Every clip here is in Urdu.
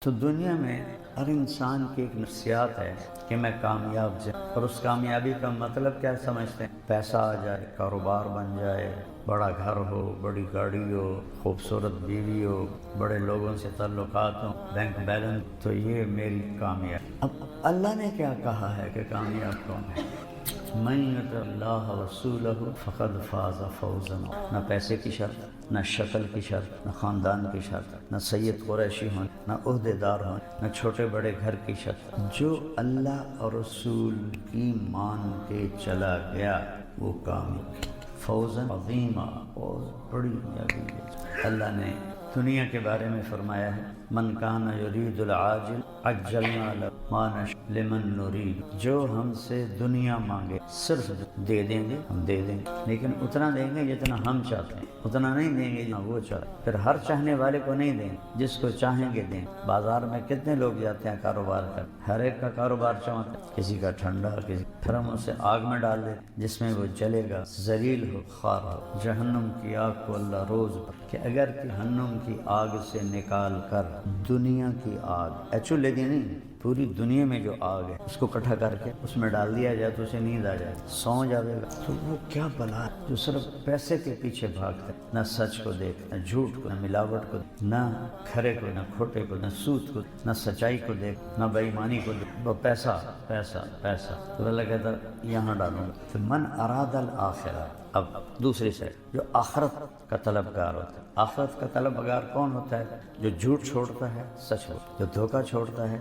تو دنیا میں ہر انسان کی ایک نفسیات ہے کہ میں کامیاب جائے، اور اس کامیابی کا مطلب کیا سمجھتے ہیں؟ پیسہ آ جائے، کاروبار بن جائے، بڑا گھر ہو، بڑی گاڑی ہو، خوبصورت بیوی ہو، بڑے لوگوں سے تعلقات ہوں، بینک بیلنس، تو یہ میری کامیابی۔ اب اللہ نے کیا کہا ہے کہ کامیاب کون ہے؟ من یطع اللہ ورسولہ فقد فاز فوزا، نہ پیسے کی شرط، نہ شکل کی شرط، نہ خاندان کی شرط، نہ سید قریشی ہونے، نہ عہدے دار ہونے، نہ چھوٹے بڑے گھر کی شرط۔ جو اللہ اور رسول کی مان کے چلا گیا وہ کامیاب، فوزا عظیما، بہت بڑی کامیابی ہے۔ اللہ نے دنیا کے بارے میں فرمایا ہے من کان یرید العاجل عجلنا له ما نشاء لمن نرید، جو ہم سے دنیا مانگے صرف دے دیں گے، ہم دے دیں گے، لیکن اتنا دیں گے جتنا ہم چاہتے ہیں، اتنا نہیں دیں گے جتنا وہ چاہتے ہیں۔ پھر ہر چاہنے والے کو نہیں دیں، جس کو چاہیں گے دیں۔ بازار میں کتنے لوگ جاتے ہیں کاروبار کر، ہر ایک کا کاروبار چاہتے ہیں، کسی کا ٹھنڈا، کسی پھر ہم اسے آگ میں ڈال دیں جس میں وہ جلے گا، ذلیل ہو، خوار ہو۔ جہنم کی آگ کو اللہ روز کہ اگر جہنم کی آگ سے نکال کر دنیا کی آگ، ایکچولی نہیں، پوری دنیا میں جو آگ ہے اس کو اکٹھا کر کے اس میں ڈال دیا جائے تو اسے نیند آ جائے، سو جاوے گا۔ تو وہ کیا بلا ہے جو صرف پیسے کے پیچھے بھاگتا ہے، نہ سچ کو دیکھ، نہ جھوٹ کو، نہ ملاوٹ کو، نہ کھرے کو، نہ کھوٹے کو، نہ سود کو، نہ سچائی کو دیکھ، نہ بے ایمانی کو دیکھ، وہ پیسہ پیسہ پیسہ۔ تو اللہ کہتا ہے یہاں ڈالوں گا۔ تو من اراد الآخرہ، اب دوسری سائڈ جو آخرت کا طلبگار ہوتا ہے۔ آخرت کا طلبگار کون ہوتا ہے؟ جو جھوٹ چھوڑتا ہے، سچ بولتا ہے، جو دھوکہ چھوڑتا ہے،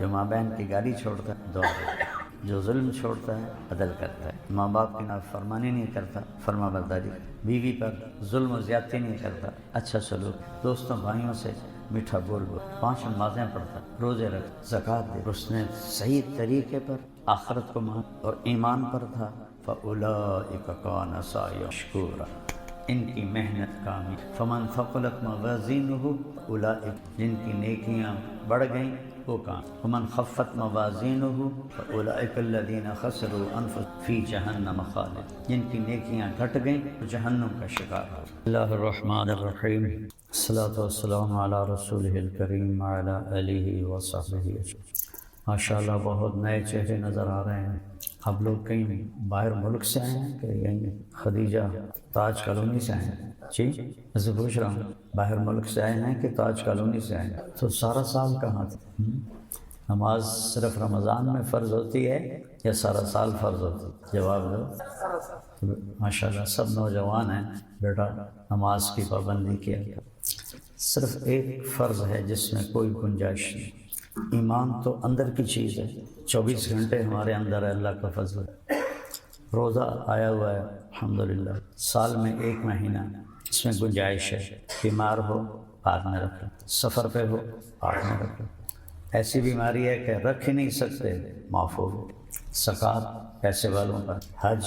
جو ماں بہن کی گالی چھوڑتا ہے، دعا کرتا ہے، جو ظلم چھوڑتا ہے، عدل کرتا ہے، ماں باپ کی نافرمانی نہیں کرتا، فرما برداری، بیوی پر ظلم و زیادتی نہیں کرتا، اچھا سلوک، دوستوں بھائیوں سے میٹھا بول، 5 نمازیں پڑھتا، روزے رکھتا، زکوٰۃ دے، اس نے صحیح طریقے پر آخرت کو مان اور ایمان پر تھا۔ فَأُولَٰئِكَ كَانَ سَعْيُهُم مَشْكُورًا، ان کی محنت کامیاب۔ فمن ثقلت موازینہ اولئک، جن کی نیکیاں بڑھ گئیں وہ کام۔ ومن خفت موازینہ فاولئک الذین خسروا انفسهم فی جہنم خالدون، جن کی نیکیاں گھٹ گئیں وہ جہنم کا شکار ہو۔ اللہ الرحمن الرحیم، الصلاۃ والسلام علی رسولہ الکریم وعلی آلہ وصحبہ اجمعین۔ ماشاءاللہ بہت نئے چہرے نظر آ رہے ہیں۔ آپ لوگ کہیں باہر ملک سے آئے ہیں کہ یہیں خدیجہ تاج کالونی سے آئے ہیں؟ جی میں سے پوچھ رہا ہوں، باہر ملک سے آئے ہیں کہ تاج کالونی سے آئے ہیں؟ تو سارا سال کہاں تھے؟ نماز صرف رمضان میں فرض ہوتی ہے یا سارا سال فرض ہوتی ہے؟ جواب دو۔ ماشاءاللہ سب نوجوان ہیں، بیٹا نماز کی پابندی کیا کرو۔ صرف ایک فرض ہے جس میں کوئی گنجائش نہیں۔ ایمان تو اندر کی چیز ہے، 24 گھنٹے ہمارے اندر ہے، اللہ کا فضل ہے۔ روزہ آیا ہوا ہے الحمدللہ، سال میں 1 مہینہ، اس میں گنجائش ہے۔ بیمار ہو بعد میں رکھ لو، سفر پہ ہو بعد میں رکھ لو، ایسی بیماری ہے کہ رکھ ہی نہیں سکتے، معاف ہو۔ زکوٰۃ پیسے والوں پر، حج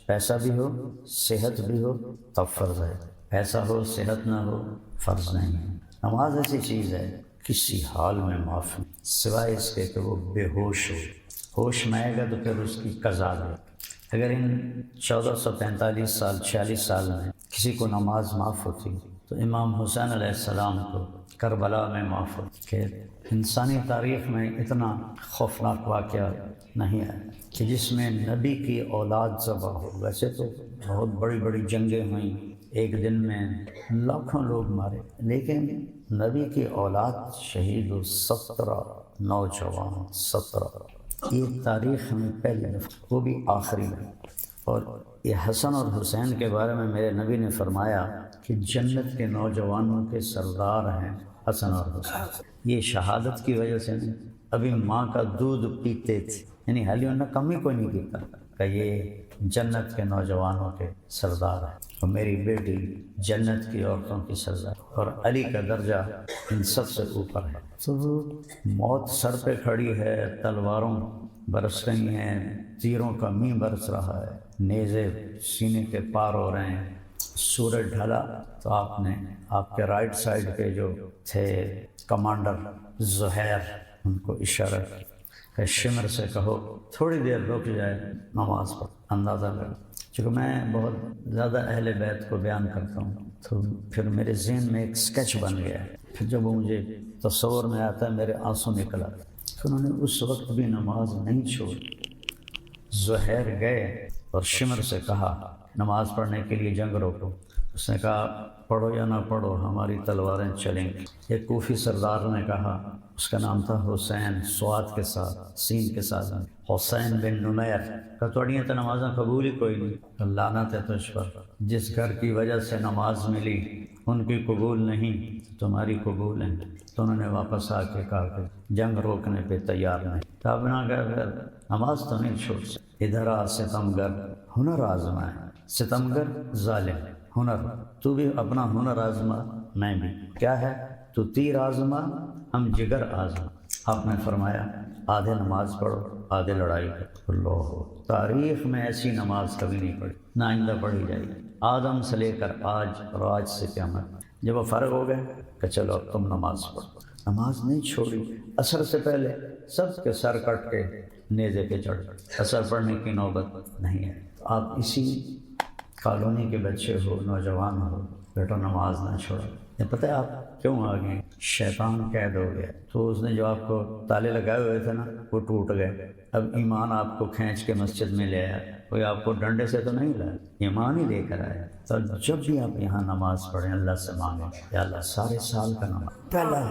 پیسہ بھی ہو صحت بھی ہو تب فرض ہے، پیسہ ہو صحت نہ ہو فرض نہیں ہے۔ نماز ایسی چیز ہے کسی حال میں معاف نہیں، سوائے اس کے کہ وہ بے ہوش ہو، ہوش میں آئے گا تو پھر اس کی قضا ہے۔ اگر ان 1445 سال 46 سال میں کسی کو نماز معاف ہوتی تو امام حسین علیہ السلام کو کربلا میں معاف ہوتی۔ کہ انسانی تاریخ میں اتنا خوفناک واقعہ نہیں ہے کہ جس میں نبی کی اولاد ذبح ہو۔ ویسے تو بہت بڑی بڑی جنگیں ہوئیں، ایک دن میں لاکھوں لوگ مارے، لیکن نبی کی اولاد شہید ہو 17 نوجوان، 17۔ یہ تاریخ میں پہلے وہ بھی آخری میں۔ اور یہ حسن اور حسین کے بارے میں میرے نبی نے فرمایا کہ جنت کے نوجوانوں کے سردار ہیں حسن اور حسین۔ یہ شہادت کی وجہ سے نہیں، ابھی ماں کا دودھ پیتے تھے، یعنی حالی انہوں نے کمی کوئی نہیں پیتا کہ یہ جنت کے نوجوانوں کے سردار ہیں، اور میری بیٹی جنت کی عورتوں کی سردار، اور علی کا درجہ ان سب سے اوپر ہے۔ تو موت سر پہ کھڑی ہے، تلواروں برس رہی ہیں، تیروں کا مینہ برس رہا ہے، نیزے سینے کے پار ہو رہے ہیں، سورج ڈھلا تو آپ کے رائٹ سائڈ پہ جو تھے کمانڈر زہیر، ان کو اشارہ کہ شمر سے کہو تھوڑی دیر رک جائے نماز پر۔ اندازہ کر، چونکہ میں بہت زیادہ اہل بیت کو بیان کرتا ہوں تو پھر میرے ذہن میں ایک سکیچ بن گیا ہے پھر جب وہ مجھے تصور میں آتا ہے میرے آنسو نکلا، پھر انہوں نے اس وقت بھی نماز نہیں چھوڑی۔ زہیر گئے اور شمر سے کہا نماز پڑھنے کے لیے جنگ روکو۔ اس نے کہا پڑھو یا نہ پڑھو ہماری تلواریں چلیں گی۔ ایک کوفی سردار نے کہا، اس کا نام تھا حسین، سواد کے ساتھ سین کے ساتھ، حسین بن نمیر، کہ توڑیاں تو نمازیں قبول ہی کوئی نہیں، لعنت ہے تجھ پر، جس گھر کی وجہ سے نماز ملی ان کی قبول نہیں تمہاری قبول ہیں۔ تو انہوں نے واپس آ کے کہا کہ جنگ روکنے پہ تیار نہیں۔ تب نہ کہ نماز تو نہیں چھوڑ سکتے۔ ادھر آ ستمگر ہنر آزمائے، ستمگر ظالم، ہنر، تو بھی اپنا ہنر آزما، میں بھی، کیا ہے تو تیر آزما ہم جگر آزما۔ آپ نے فرمایا آدھے نماز پڑھو آدھے لڑائی کرو۔ اللہ، تاریخ میں ایسی نماز کبھی نہیں پڑھی، نہ آئندہ پڑھی جائے گی، آدم سے لے کر آج اور آج سے قیامت۔ جب وہ فرق ہو گئے کہ چلو اب تم نماز پڑھو، نماز نہیں چھوڑی۔ عصر سے پہلے سب کے سر کٹ کے نیزے پہ چڑھ، عصر پڑھنے کی نوبت نہیں ہے۔ آپ اسی کالونی کے بچے ہو، نوجوان ہو، بیٹا نماز نہ چھوڑو۔ یہ پتہ ہے آپ کیوں آ گئے؟ شیطان قید ہو گیا، تو اس نے جو آپ کو تالے لگائے ہوئے تھے نا وہ ٹوٹ گئے۔ اب ایمان آپ کو کھینچ کے مسجد میں لے آیا، کوئی آپ کو ڈنڈے سے تو نہیں لایا، ایمان ہی لے کر آیا۔ تو جب بھی آپ یہاں نماز پڑھیں اللہ سے مانگیں یا اللہ سارے سال کا نماز، پہلا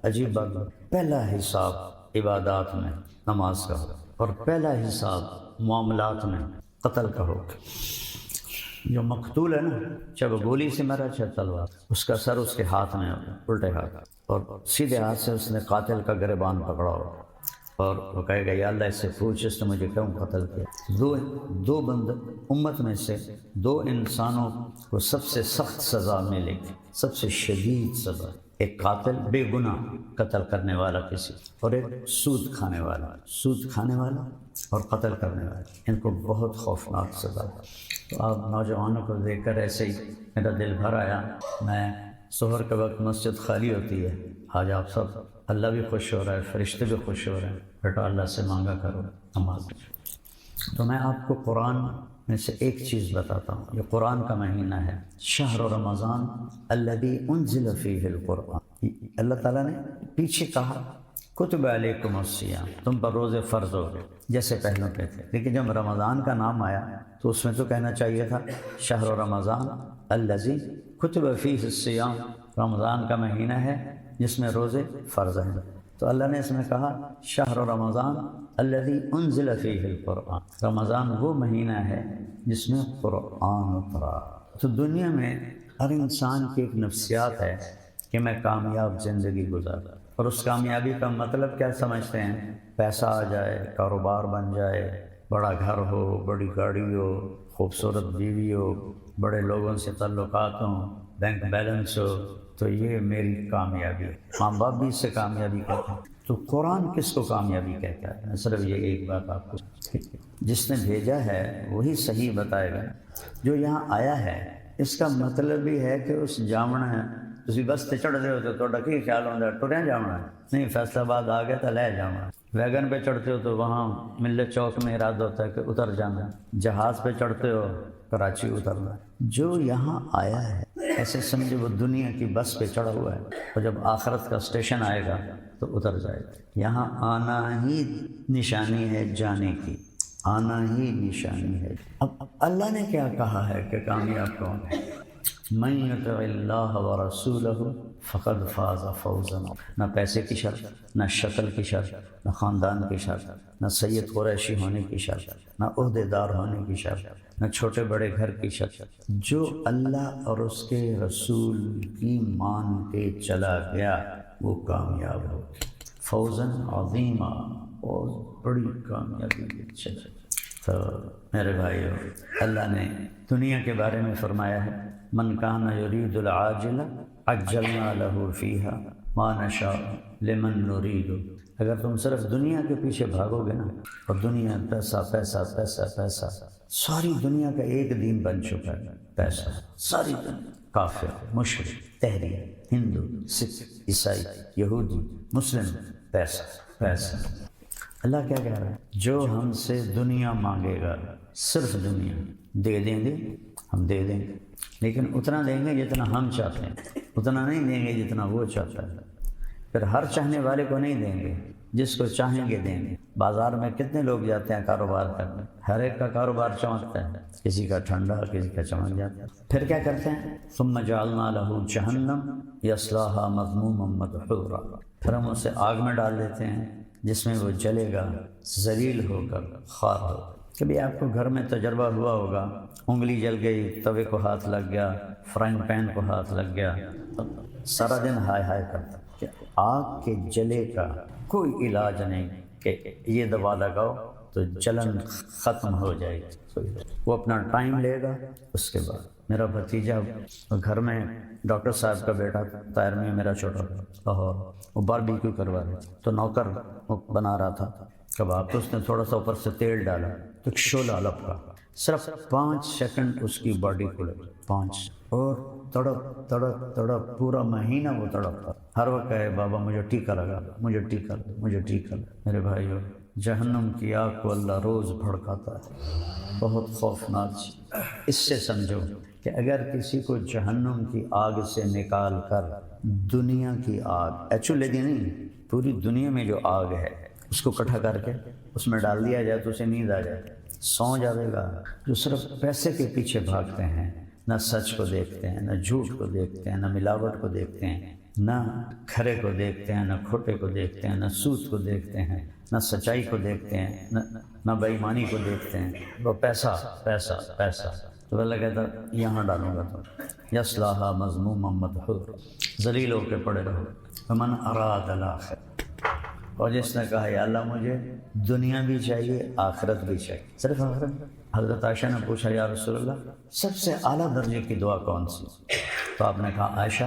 عجیب بات، پہلا حساب عبادات میں نماز کا ہو، اور پہلا حساب معاملات میں قتل کا ہو۔ جو مقتول ہے نا، چاہے وہ گولی سے مرا چاہے تلوار، اس کا سر اس کے ہاتھ میں ہوگا، الٹے ہاتھ، اور سیدھے ہاتھ سے اس نے قاتل کا گریبان پکڑا ہوگا، اور وہ کہے گا یا اللہ اس سے پوچھ اس نے مجھے کیوں قتل کیا۔ دو بندے امت میں سے دو انسانوں کو سب سے سخت سزا ملے گی، سب سے شدید سزا، ایک قاتل بے گناہ قتل کرنے والا کسی، اور ایک سود کھانے والا اور قتل کرنے والا، ان کو بہت خوفناک سزا۔ تو آپ نوجوانوں کو دیکھ کر ایسے ہی میرا دل بھر آیا۔ میں ظہر کے وقت مسجد خالی ہوتی ہے، آج آپ سب، اللہ بھی خوش ہو رہا ہے، فرشتے بھی خوش ہو رہے ہیں، بیٹا اللہ سے مانگا کرو نماز۔ تو میں آپ کو قرآن میں سے ایک چیز بتاتا ہوں، یہ قرآن کا مہینہ ہے، شہر رمضان الذی انزل فیہ القرآن۔ اللہ تعالیٰ نے پیچھے کہا کتب علیکم الصیام، تم پر روزے فرض ہو گئے جیسے پہلوں پہ تھے، لیکن جب رمضان کا نام آیا تو اس میں تو کہنا چاہیے تھا شہر رمضان الذی کتب فیہ الصیام، رمضان کا مہینہ ہے جس میں روزے فرض ہیں۔ تو اللہ نے اس میں کہا شہر رمضان الذی انزل فیہ القرآن، رمضان وہ مہینہ ہے جس میں قرآن اترا۔ تو دنیا میں ہر انسان کی ایک نفسیات ہے کہ میں کامیاب زندگی گزارا، اور اس کامیابی کا مطلب کیا سمجھتے ہیں؟ پیسہ آ جائے، کاروبار بن جائے، بڑا گھر ہو، بڑی گاڑی ہو، خوبصورت بیوی ہو، بڑے لوگوں سے تعلقات ہوں، بینک بیلنس ہو، تو یہ میری کامیابی ہے۔ ماں باپ بھی اس سے کامیابی کہتے ہیں۔ تو قرآن کس کو کامیابی کہتا ہے؟ میں صرف یہ ایک بات آپ کو، جس نے بھیجا ہے وہی صحیح بتائے گا۔ جو یہاں آیا ہے اس کا مطلب بھی ہے کہ اس جامنا ہے، تسی بس تے چڑھتے ہو تو کی خیال ہوتا ٹریا جانا ہے، نہیں فیصلہ آباد آ گیا تو لے جانا۔ ویگن پہ چڑھتے ہو تو وہاں ملت چوک میں ارادہ ہوتا ہے کہ اتر جانا، جہاز پہ چڑھتے ہو کراچی اترنا۔ جو یہاں آیا ہے ایسے سمجھے وہ دنیا کی بس پہ چڑھا ہوا ہے، اور جب آخرت کا اسٹیشن آئے گا تو اتر جائے گا۔ یہاں آنا ہی نشانی ہے جانے کی، آنا ہی نشانی ہے۔ اب اللہ نے کیا کہا ہے کہ کامیاب کون ہے؟ من یطع اللہ ورسولہ فقد فاز فوزا، نہ پیسے کی شرط، نہ شکل کی شرط، نہ خاندان کی شرط، نہ سید قریشی ہونے کی شرط، نہ عہدے دار ہونے کی شرط، نہ چھوٹے بڑے گھر کی شرط۔ جو اللہ اور اس کے رسول کی مان کے چلا گیا وہ کامیاب ہو گیا، فوزاً عظیما، اور بڑی کامیابی ہے۔ تو میرے بھائیو، اللہ نے دنیا کے بارے میں فرمایا ہے من کان یرید العاجلہ عجلنا لہ فیہا ما نشاء لمن نرید۔ اگر تم صرف دنیا کے پیچھے بھاگو گے نا، اور دنیا پیسہ پیسہ پیسہ پیسہ، ساری دنیا کا ایک دین بن چکا ہے پیسہ، ساری دنیا، کافر، مشرک، تحری، ہندو، سکھ، عیسائی، یہودی، مسلم، پیسہ پیسہ۔ اللہ کیا کہہ رہا ہے؟ جو ہم سے دنیا مانگے گا، صرف دنیا دے دیں گے ہم دے دیں گے، لیکن اتنا دیں گے جتنا ہم چاہتے ہیں، اتنا نہیں دیں گے جتنا وہ چاہتا ہے۔ پھر ہر چاہنے والے کو نہیں دیں گے، جس کو چاہیں گے دیں گے۔ بازار میں کتنے لوگ جاتے ہیں کاروبار کرنے، ہر ایک کا کاروبار چمکتا ہے، کسی کا ٹھنڈا، کسی کا چمک جاتا ہے۔ پھر کیا کرتے ہیں؟ ثم جعلنا له جہنم یصلاها مذموما مدحورا، پھر ہم اسے آگ میں ڈال دیتے ہیں جس میں وہ جلے گا، ذلیل ہو کر خوار ہو۔ کبھی آپ کو گھر میں تجربہ ہوا ہوگا، انگلی جل گئی، توے کو ہاتھ لگ گیا، فرائنگ پین کو ہاتھ لگ گیا، سارا دن ہائے ہائے کرتا کہ آگ کے جلے کا کوئی علاج نہیں کہ یہ دوا لگاؤ تو جلن ختم ہو جائے گی۔ وہ اپنا ٹائم لے گا۔ اس کے بعد میرا بھتیجا گھر میں ڈاکٹر صاحب کا بیٹا طاہر میں میرا چھوٹا لاہور، وہ باربیکیو کروا رہا تھا، تو نوکر بنا رہا تھا کباب، تو اس نے تھوڑا سا اوپر سے تیل ڈالا تو ایک شعلہ لپکا، صرف 5 سیکنڈ اس کی باڈی کو لگے، 5، اور تڑپ تڑپ تڑپ پورا مہینہ وہ تڑپتا، ہر وقت کہے بابا مجھے ٹیکا لگا، مجھے ٹیکا لگا، مجھے ٹیکا لگا۔ میرے بھائیو، جہنم کی آگ کو اللہ روز بھڑکاتا ہے، بہت خوفناک چیز۔ اس سے سمجھو کہ اگر کسی کو جہنم کی آگ سے نکال کر دنیا کی آگ، ایکچولی نہیں، پوری دنیا میں جو آگ ہے اس کو اکٹھا کر کے اس میں ڈال دیا جائے تو اسے نیند آ جائے، سو جائے گا۔ جو صرف پیسے کے پیچھے بھاگتے ہیں، نہ سچ کو دیکھتے ہیں، نہ جھوٹ کو دیکھتے ہیں، نہ ملاوٹ کو دیکھتے ہیں، نہ کھرے کو دیکھتے ہیں، نہ کھوٹے کو دیکھتے ہیں، نہ سود کو دیکھتے ہیں، نہ سچائی کو دیکھتے ہیں، نہ بے ایمانی کو دیکھتے ہیں، وہ پیسہ پیسہ پیسہ۔ تو اللہ کہتا یہاں ڈالوں گا تو یصلاها مذموما مدحورا، ذلیل ہو کے پڑے رہو۔ فمن اراد الاخرہ، اور جس نے کہا یا اللہ مجھے دنیا بھی چاہیے، آخرت بھی چاہیے، صرف آخرت۔ حضرت عائشہ نے پوچھا یا رسول اللہ سب سے اعلیٰ درجے کی دعا کون سی؟ تو آپ نے کہا عائشہ،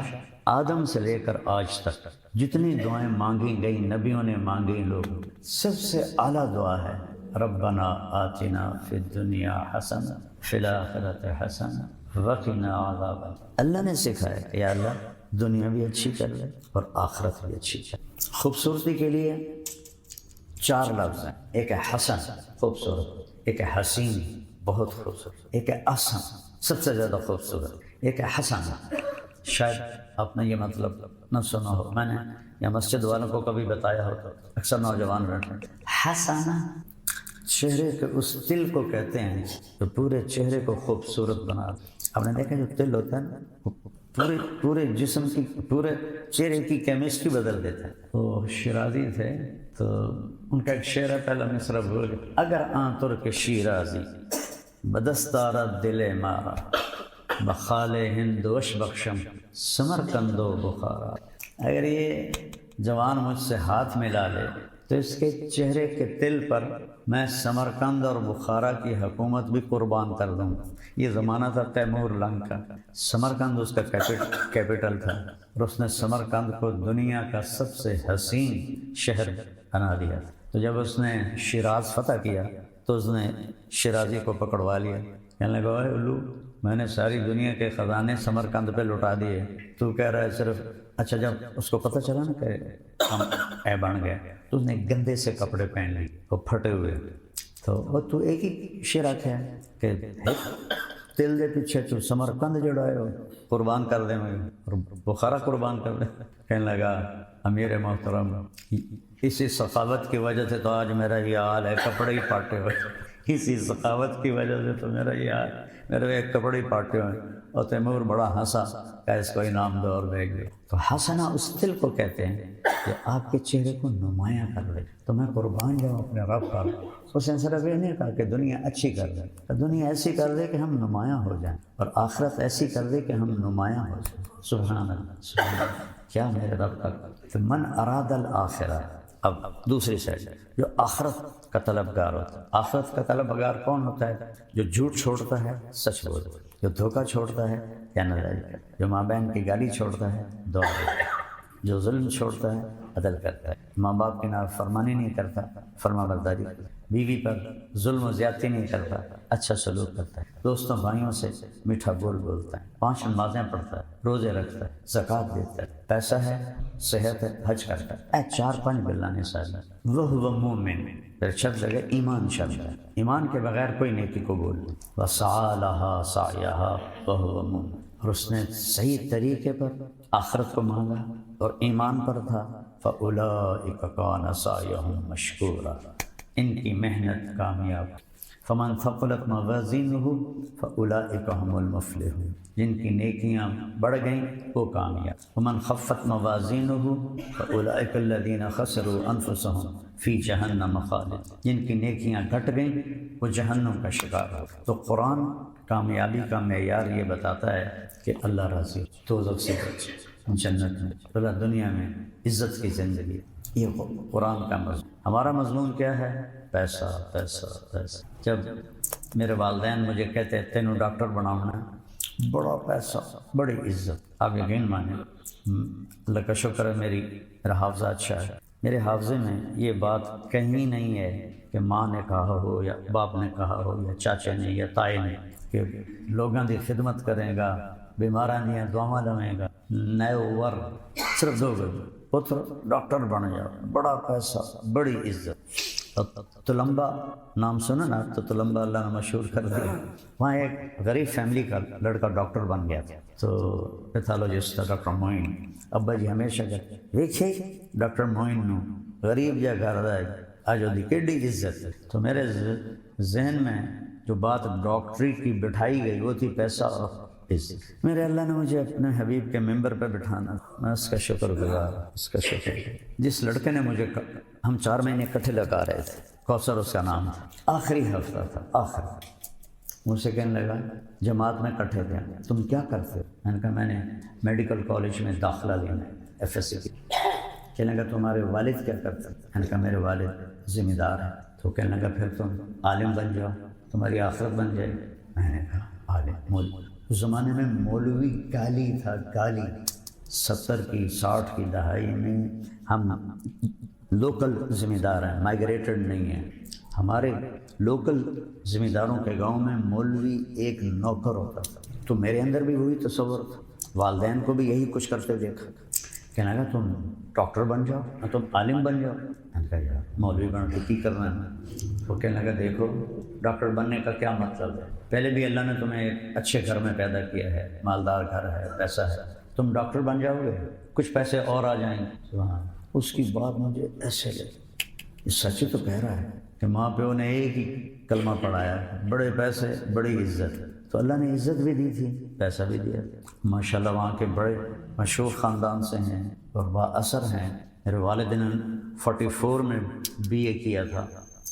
آدم سے لے کر آج تک جتنی دعائیں مانگی گئی، نبیوں نے مانگی، لوگ، سب سے اعلیٰ دعا ہے ربنا آتنا فی الدنیا حسنہ فی الآخرۃ حسنہ وقنا عذاب النار۔ اللہ نے سکھایا کہ یا اللہ دنیا بھی اچھی کر لے اور آخرت بھی اچھی کر۔ خوبصورتی کے لیے 4 لفظ ہیں، ایک ہے حسن، خوبصورت، ایک ہے حسین، بہت خوبصورت، ایک ہے احسن، سب سے زیادہ خوبصورت، ایک ہے حسن۔ شاید آپ نے یہ مطلب نہ سنا ہو، میں نے یا مسجد والوں کو کبھی بتایا ہو، تو اکثر نوجوان رہتے ہیں۔ حسنہ چہرے کے اس تل کو کہتے ہیں جو پورے چہرے کو خوبصورت بنا۔ آپ نے دیکھا جو تل ہوتا ہے نا، پورے جسم کی، پورے چہرے کی کیمسٹری بدل دیتا ہے۔ وہ شیرازی تھے تو ان کا ایک شعر ہے، پہلا مصرع بھول گئے، اگر آن ترک شیرازی بدستارت دل مارا بخال ہندوش بخشم سمرقند و بخارا۔ اگر یہ جوان مجھ سے ہاتھ ملا لے تو اس کے چہرے کے تل پر میں سمرقند اور بخارا کی حکومت بھی قربان کر دوں گا۔ یہ زمانہ تھا تیمور لنگ کا، سمرقند اس کا کیپٹل تھا، اور اس نے سمرقند کو دنیا کا سب سے حسین شہر بنا دیا۔ تو جب اس نے شیراز فتح کیا تو اس نے شیرازی کو پکڑوا لیا، کہنے لگا اے الو، میں نے ساری دنیا کے خزانے سمرقند پہ لٹا دیے، تو کہہ رہا ہے صرف۔ اچھا جب اس کو پتہ چلا نا کہ ہم اے بن گئے تو اس نے گندے سے کپڑے پہن لیے، وہ پھٹے ہوئے، تو ایک ہی شعر ہے کہ تل دے پیچھے تو سمرقند جڑا ہے قربان کر دیں اور بخارا قربان کر دیں۔ کہنے لگا امیر محترم، اسی سخاوت کی وجہ سے تو آج میرا یہ حال ہے، کپڑے ہی پاٹے ہوئے، اسی سخاوت کی وجہ سے تو میرا یہ حال، میرے ایک کپڑے ہی پاٹے ہوئے۔ اور تیمور بڑا ہنسا کہ اس کو انعام دو اور بھیج دے۔ تو حسنہ اس دل کو کہتے ہیں کہ آپ کے چہرے کو نمایاں کر دے، تو میں قربان جاؤں اپنے رب پر۔ اس نے صرف یہ نہیں کہا کہ دنیا اچھی کر دے، دنیا ایسی کر دے کہ ہم نمایاں ہو جائیں، اور آخرت ایسی کر دے کہ ہم نمایاں ہو جائیں۔ سبحان اللہ، سبحان اللہ، کیا میرے رب کا۔ تو من اراد الآخرہ، اب دوسری سائڈ جو آخرت کا طلبگار ہوتا ہے۔ آخرت کا طلبگار کون ہوتا ہے؟ جو جھوٹ چھوڑتا ہے، سچ بولتا ہے، جو دھوکہ چھوڑتا ہے یا ناجائز، جو ماں بہن کی گالی چھوڑتا ہے، دعا دیتا ہے، جو ظلم چھوڑتا ہے عدل کرتا ہے، ماں باپ کی نافرمانی نہیں کرتا، فرما برداری کرتا ہے، بیوی پر ظلم و زیادتی نہیں کرتا، اچھا سلوک کرتا ہے، دوستوں بھائیوں سے میٹھا بول بولتا ہے، 5 نمازیں پڑھتا ہے، روزے رکھتا ہے، زکوٰۃ دیتا ہے، پیسہ ہے، صحت ہے، حج کرتا ہے، 4-5 بلانے سال وہ مومن، پھر شرط لگے ایمان شرط ہے، ایمان کے بغیر کوئی نیکی قبول نہیں، وسعی لہا سعیہا وہو مومن، اور اس نے صحیح طریقے پر آخرت کو مانگا اور ایمان پر تھا، فَأُولَٰئِکَ کَانَ سَعْیُہُم مَشْکُورًا، ان کی محنت کامیاب۔ فَمَن ثَقُلَتْ مَوَازِینُهُ فَأُولَٰئِکَ هُمُ الْمُفْلِحُونَ، جن کی نیکیاں بڑھ گئیں وہ کامیاب۔ وَمَن خَفَّتْ مَوَازِینُهُ فَأُولَٰئِکَ الَّذِینَ خَسِرُوا أَنفُسَهُم فِی جَہَنَّمَ خَالِدُونَ، جن کی نیکیاں گھٹ گئیں وہ جہنم کا شکار ہو۔ تو قرآن کامیابی کا معیار یہ بتاتا ہے کہ اللہ راضی، دوزخ سے بچے، جنت میں، اللہ دنیا میں عزت کی زندگی، یہ قرآن کا مضمون۔ ہمارا مضمون کیا ہے؟ پیسہ پیسہ پیسہ۔ جب میرے والدین مجھے کہتے ہیں تینوں ڈاکٹر بناؤنا ہے، بڑا پیسہ بڑی عزت، آپ یقین مانیں اللہ کا شکر ہے میرا حافظہ اچھا ہے، میرے حافظے میں یہ بات کہیں نہیں ہے کہ ماں نے کہا ہو یا باپ نے کہا ہو یا چاچے نے یا تائی نے کہ لوگوں کی خدمت کرے گا، بیماراں دیاں دعاواں لویں گا، نئے ور صرف 2 پتر ڈاکٹر بن جاؤ، بڑا پیسہ بڑی عزت۔ تلمبا نام سنا نا؟ تو تلمبا اللہ نے مشہور کر دیا، وہاں ایک غریب فیملی کا لڑکا ڈاکٹر بن گیا تھا، تو پیتھالوجسٹ تھا ڈاکٹر معین۔ ابا جی ہمیشہ کہتے ویکھے ڈاکٹر معین نو غریب جا گھر دا آج دی کیڈی عزت ہے۔ تو میرے ذہن میں جو بات ڈاکٹری کی بٹھائی گئی وہ تھی پیسہ اور عزت۔ میرے اللہ نے مجھے اپنے حبیب کے ممبر پہ بٹھانا، میں اس کا شکر گزار، اس کا شکر۔ جس لڑکے نے مجھے ہم 4 مہینے اکٹھے لگا رہے تھے، کوثر اس کا نام تھا، آخری ہفتہ تھا، آخری مجھ سے کہنے لگا جماعت میں اکٹھے تھے، تم کیا کرتے ہو؟ میں نے کہا میں نے میڈیکل کالج میں داخلہ لینا ہے، FSC کی۔ کہنے لگا تمہارے والد کیا کرتے ہیں؟ میں نے کہا میرے والد ذمہ دار ہیں۔ تو کہنے لگا پھر تم عالم بن جاؤ، تمہاری آخرت بن جائے۔ میں نے کہا عالم مولوی، اس زمانے میں مولوی گالی تھا، گالی۔ 70 کی 60 کی دہائی میں ہم لوکل ذمہ دار ہیں، مائگریٹڈ نہیں ہیں۔ ہمارے لوکل ذمہ داروں کے گاؤں میں مولوی ایک نوکر ہوتا تھا، تو میرے اندر بھی وہی تصور تھا، والدین کو بھی یہی کچھ کرتے دیکھا۔ کہنے لگا تم ڈاکٹر بن جاؤ، تم عالم بن جاؤ۔ میں نے کہا یار مولوی بن کے کی کرنا ہے؟ وہ کہنے لگا دیکھو ڈاکٹر بننے کا کیا مطلب ہے، پہلے بھی اللہ نے تمہیں ایک اچھے گھر میں پیدا کیا ہے، مالدار گھر ہے، پیسہ ہے، تم ڈاکٹر بن جاؤ گے، کچھ پیسے اور آ جائیں گے۔ سبحان۔ اس کی بات مجھے ایسے لگی، یہ سچ تو کہہ رہا ہے کہ ماں پیو نے ایک ہی کلمہ پڑھایا، بڑے پیسے بڑی عزت، تو اللہ نے عزت بھی دی تھی، پیسہ بھی دیا۔ ماشاءاللہ وہاں کے بڑے مشہور خاندان سے ہیں اور با اثر ہیں۔ میرے والد نے 44 میں BA کیا تھا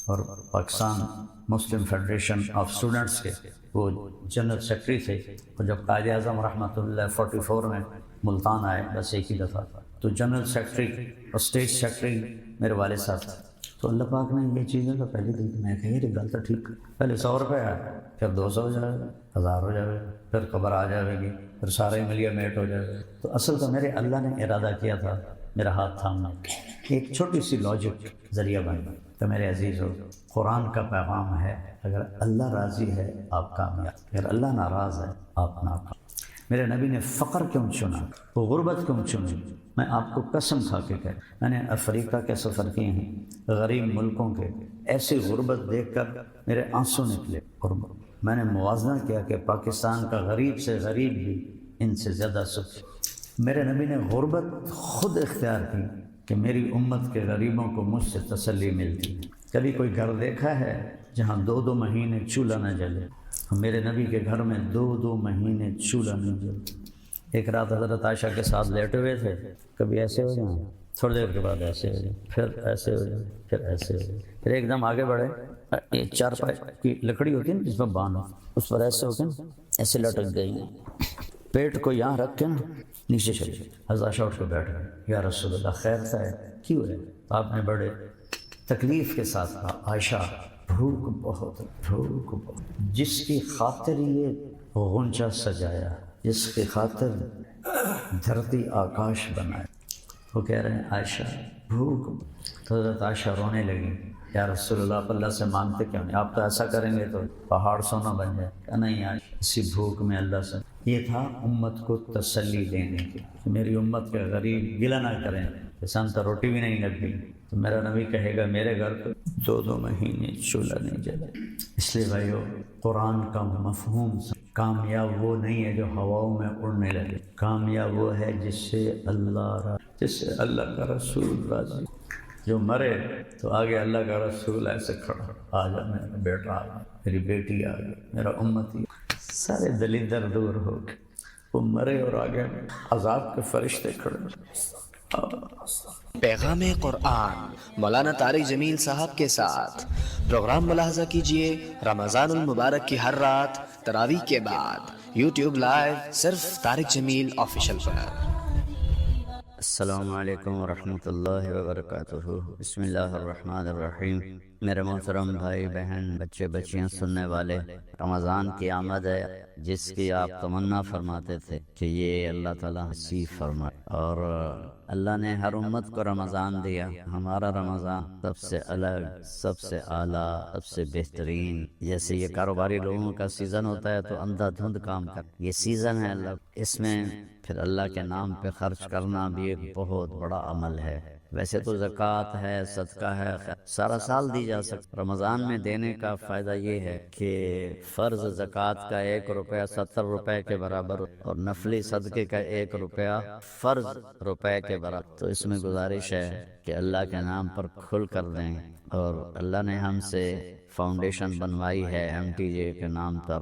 اور پاکستان مسلم فیڈریشن آف اسٹوڈنٹس کے وہ جنرل سیکرٹری تھے، اور جب قائد اعظم رحمۃ اللہ 44 میں ملتان آئے، بس ایک ہی دفعہ، تو جنرل سیکرٹری اور اسٹیٹ سیکرٹری میرے والد صاحب تھے۔ تو اللہ پاک نے یہ چیزیں تو پہلے دی، میں کہا یہ گل تو ٹھیک، پہلے 100 روپے آئے، پھر 200 ہو جائے گا، 1000 ہو جائے گا، پھر قبر آ جائے گی، پھر سارے ملیے میٹ ہو جائے گا۔ تو اصل تو میرے اللہ نے ارادہ کیا تھا میرا ہاتھ تھامنا، ایک چھوٹی سی لاجک ذریعہ بن گئی۔ تو میرے عزیزو، قرآن کا پیغام ہے اگر اللہ راضی ہے آپ کامیاب، اگر اللہ ناراض ہے آپ ناکام۔ میرے نبی نے فقر کیوں چنا، وہ غربت کیوں چنی؟ میں آپ کو قسم کھا کے کہہ، میں نے افریقہ کے سفر کیے ہیں، غریب ملکوں کے، ایسی غربت دیکھ کر میرے آنسو نکلے، اور میں نے موازنہ کیا کہ پاکستان کا غریب سے غریب بھی ان سے زیادہ سکھ۔ میرے نبی نے غربت خود اختیار کی کہ میری امت کے غریبوں کو مجھ سے تسلی ملتی۔ کبھی کوئی گھر دیکھا ہے جہاں 2 مہینے چولہا نہ جلے؟ میرے نبی کے گھر میں 2 مہینے چولہا نہیں جلے۔ ایک رات حضرت عائشہ کے ساتھ لیٹے ہوئے تھے، کبھی ایسے ہو جائیں، تھوڑی دیر کے بعد ایسے ہو جائیں، پھر ایسے ہو جائیں، پھر ایسے ہو جائیں، پھر ایک دم آگے بڑھے، یہ 4 پائی کی لکڑی ہوتی ہے نا جس میں باندھو، اس پر ایسے ہو کے ایسے لٹک گئی، پیٹ کو یہاں رکھ کے نا نیچے چلے گئے۔ حضرت عائشہ اٹھ کے بیٹھ گئے، یا رسول اللہ خیر تھا ہے کیوں ہے؟ آپ نے بڑے تکلیف کے ساتھ کہا عائشہ بھوک بہت، بھوک بہت، جس کی خاطر یہ غنچہ سجایا، جس کی خاطر دھرتی آکاش بنایا، وہ کہہ رہے ہیں عائشہ بھوک، تو حضرت عائشہ رونے لگی، یا رسول اللہ آپ اللہ سے مانگتے کیوں نہیں؟ آپ تو ایسا کریں گے تو پہاڑ سونا بن جائے۔ کہ نہیں عائشہ، اسی بھوک میں اللہ سے، یہ تھا امت کو تسلی دینے کے، کہ میری امت کے غریب گلہ نہ کریں، انسان تو روٹی بھی نہیں لگ گئی، تو میرا نبی کہے گا میرے گھر پہ 2 مہینے چولہا نہیں جلے۔ اس لیے بھائیو، قرآن کا مفہوم کامیاب وہ نہیں ہے جو ہواؤں میں اڑنے لگے، کامیاب وہ ہے جس سے اللہ کا رسول راضی، جو مرے تو آگے اللہ کا رسول ایسے کھڑا، آ جا میرا بیٹا، آ جا میری بیٹی، آ گیا میرا امتی، سارے دلیدر دور ہو گئے، وہ مرے اور آگے عذاب کے فرشتے کھڑے۔ پیغام قرآن مولانا طارق جمیل صاحب کے ساتھ پروگرام ملاحظہ کیجئے رمضان المبارک کی ہر رات تراویح کے بعد یوٹیوب لائیو صرف طارق جمیل آفیشل پر۔ السلام علیکم ورحمۃ اللہ وبرکاتہ۔ بسم اللہ الرحمن الرحیم۔ میرے محترم بھائی بہن، بچے بچیاں، سننے والے، رمضان کی آمد ہے جس کی آپ تمنا فرماتے تھے کہ یہ اللہ تعالیٰ نصیب فرمائے، اور اللہ نے ہر امت کو رمضان دیا۔ ہمارا رمضان سب سے الگ، سب سے اعلیٰ، سب سے بہترین۔ جیسے یہ کاروباری لوگوں کا سیزن ہوتا ہے تو اندھا دھند کام کر، یہ سیزن ہے اللہ، اس میں پھر اللہ کے نام پہ خرچ کرنا بھی ایک بہت بڑا عمل ہے۔ ویسے تو زکوٰۃ ہے، صدقہ ہے، سارا سال دی جا سکتا، رمضان میں دینے کا فائدہ یہ ہے کہ فرض زکوٰۃ کا 1 روپیہ 70 روپے کے برابر، اور نفلی صدقے کا 1 روپیہ فرض روپے کے برابر۔ تو اس میں گزارش ہے کہ اللہ کے نام پر کھل کر دیں، اور اللہ نے ہم سے فاؤنڈیشن بنوائی ہے MTJ کے نام پر،